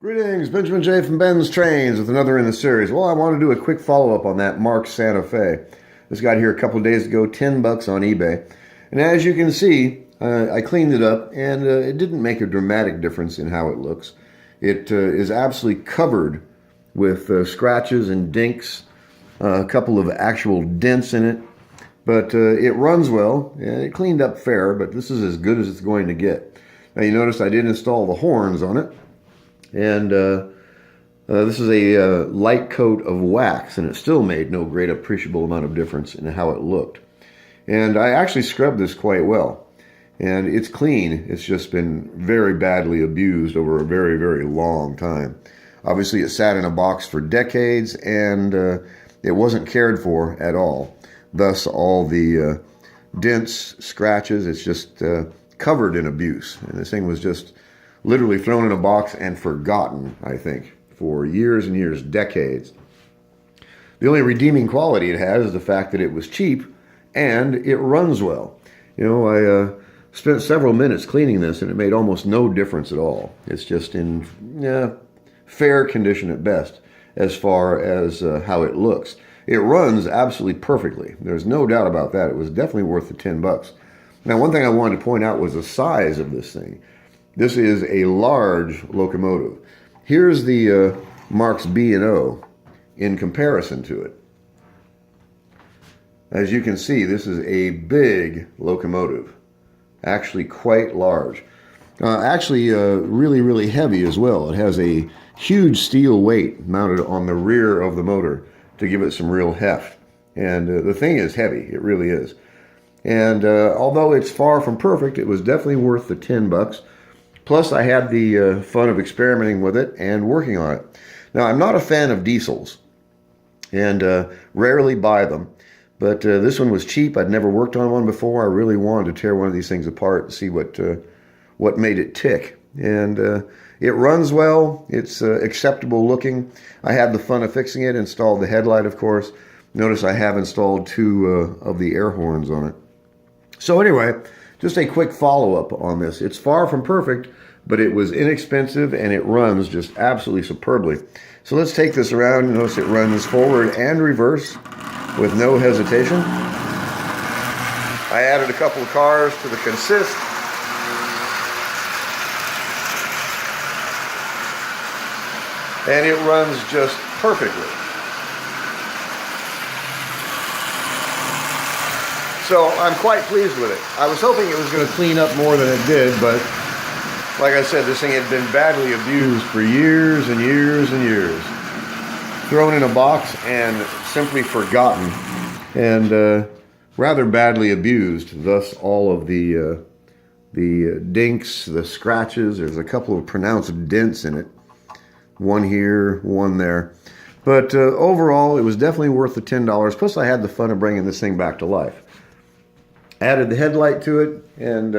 Greetings, Benjamin J. from BENZTRAINZ with another in the series. Well, I want to do a quick follow-up on that Marx Santa Fe. This got here a couple of days ago, 10 bucks on eBay. And as you can see, I cleaned it up, and it didn't make a dramatic difference in how it looks. It is absolutely covered with scratches and dinks, a couple of actual dents in it. But it runs well, and it cleaned up fair, but this is as good as it's going to get. Now, you notice I did install the horns on it. And this is a light coat of wax, and it still made no great appreciable amount of difference in how it looked. And I actually scrubbed this quite well. And it's clean. It's just been very badly abused over a very, very long time. Obviously, it sat in a box for decades, and it wasn't cared for at all. Thus, all the dents, scratches, it's just covered in abuse. And this thing was just literally thrown in a box and forgotten, I think, for years and years, decades. The only redeeming quality it has is the fact that it was cheap and it runs well. You know, I spent several minutes cleaning this and it made almost no difference at all. It's just in fair condition at best as far as how it looks. It runs absolutely perfectly. There's no doubt about that. It was definitely worth the 10 bucks. Now, one thing I wanted to point out was the size of this thing. This is a large locomotive. Here's the Marx B&O in comparison to it. As you can see, this is a big locomotive, actually quite large. Really, really heavy as well. It has a huge steel weight mounted on the rear of the motor to give it some real heft. And the thing is heavy, it really is. And although it's far from perfect, it was definitely worth the 10 bucks. Plus, I had the fun of experimenting with it and working on it. Now, I'm not a fan of diesels and rarely buy them, but this one was cheap. I'd never worked on one before. I really wanted to tear one of these things apart and see what made it tick. And it runs well. It's acceptable looking. I had the fun of fixing it, installed the headlight, of course. Notice I have installed two of the air horns on it. So anyway, just a quick follow-up on this. It's far from perfect, but it was inexpensive and it runs just absolutely superbly. So let's take this around. Notice it runs forward and reverse with no hesitation. I added a couple of cars to the consist. And it runs just perfectly. So I'm quite pleased with it. I was hoping it was going to clean up more than it did, but like I said, this thing had been badly abused for years and years and years. Thrown in a box and simply forgotten, and rather badly abused. Thus, all of the dinks, the scratches. There's a couple of pronounced dents in it. One here, one there. But overall, it was definitely worth the $10. Plus, I had the fun of bringing this thing back to life. Added the headlight to it and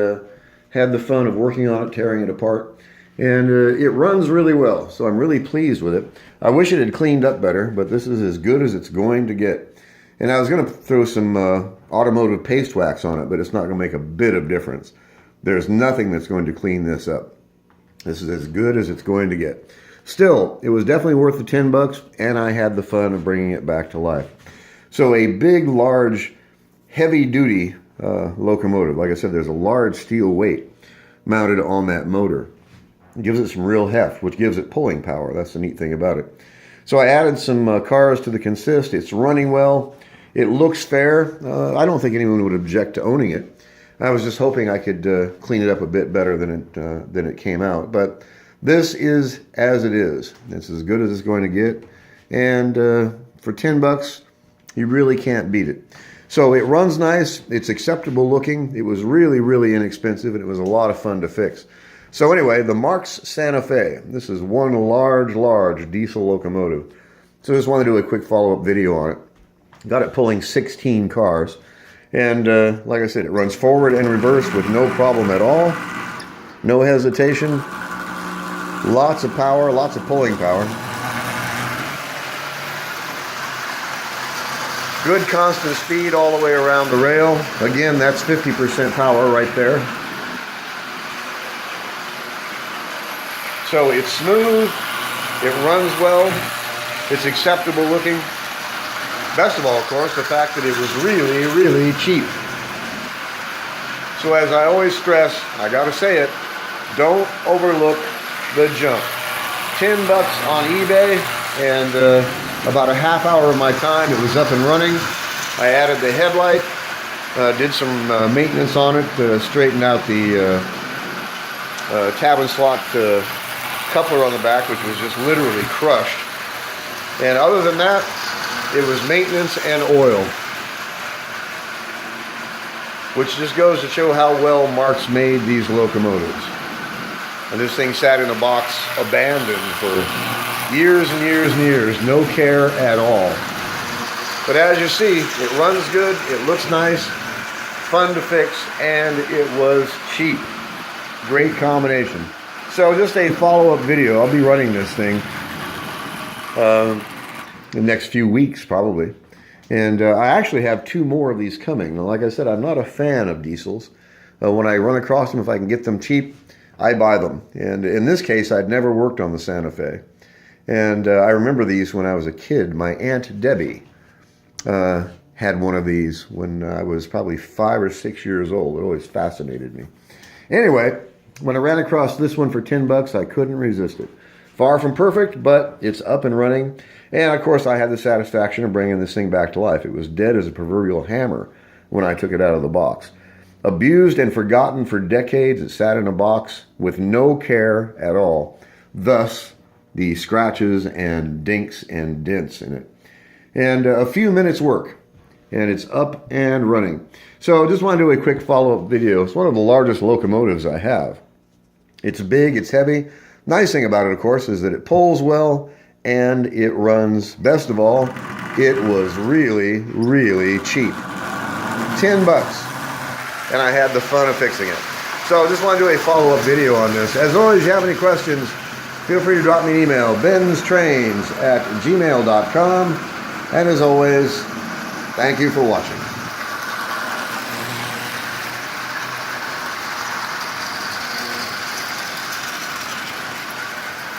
had the fun of working on it, tearing it apart. And it runs really well, so I'm really pleased with it. I wish it had cleaned up better, but this is as good as it's going to get. And I was going to throw some automotive paste wax on it, but it's not going to make a bit of difference. There's nothing that's going to clean this up. This is as good as it's going to get. Still, it was definitely worth the 10 bucks, and I had the fun of bringing it back to life. So a big, large, heavy-duty locomotive. Like I said, there's a large steel weight mounted on that motor. It gives it some real heft, which gives it pulling power. That's the neat thing about it. So I added some cars to the consist. It's running well. It looks fair. I don't think anyone would object to owning it. I was just hoping I could clean it up a bit better than it came out. But this is as it is. It's as good as it's going to get. And for 10 bucks, you really can't beat it. So it runs nice, it's acceptable looking, it was really, really inexpensive, and it was a lot of fun to fix. So anyway, the Marx Santa Fe. This is one large diesel locomotive. So I just wanted to do a quick follow-up video on it. Got it pulling 16 cars. And like I said, it runs forward and reverse with no problem at all. No hesitation. Lots of power, lots of pulling power. Good constant speed all the way around the rail. Again, that's 50% power right there. So it's smooth, It runs well. It's acceptable looking. Best of all, of course, the fact that it was really, really cheap. So as I always stress, I gotta say it, don't overlook the junk. $10 on eBay, and about a half hour of my time, it was up and running. I added the headlight, did some maintenance on it, straightened out the cabin slot coupler on the back, which was just literally crushed. And other than that, it was maintenance and oil, which just goes to show how well Marx made these locomotives. And this thing sat in a box abandoned for years and years and years, no care at all. But as you see, it runs good, it looks nice, fun to fix, and it was cheap. Great combination. So just a follow-up video. I'll be running this thing in the next few weeks probably, and I actually have 2 more of these coming. Now, like I said, I'm not a fan of diesels. When I run across them, if I can get them cheap, I buy them. And in this case, I'd never worked on the Santa Fe, and I remember these when I was a kid. My Aunt Debbie had one of these when I was probably 5 or 6 years old. It always fascinated me. Anyway, when I ran across this one for $10, I couldn't resist it. Far from perfect, but it's up and running. And of course, I had the satisfaction of bringing this thing back to life. It was dead as a proverbial hammer when I took it out of the box. Abused and forgotten for decades, it sat in a box with no care at all. Thus, the scratches and dinks and dents in it. And a few minutes work, and it's up and running. So just want to do a quick follow-up video. It's one of the largest locomotives I have. It's big, it's heavy. Nice thing about it, of course, is that it pulls well and it runs. Best of all, it was really, really cheap. $10, and I had the fun of fixing it. So just want to do a follow-up video on this. As always, if you have any questions, feel free to drop me an email, BENZTRAINZ@gmail.com. And as always, thank you for watching.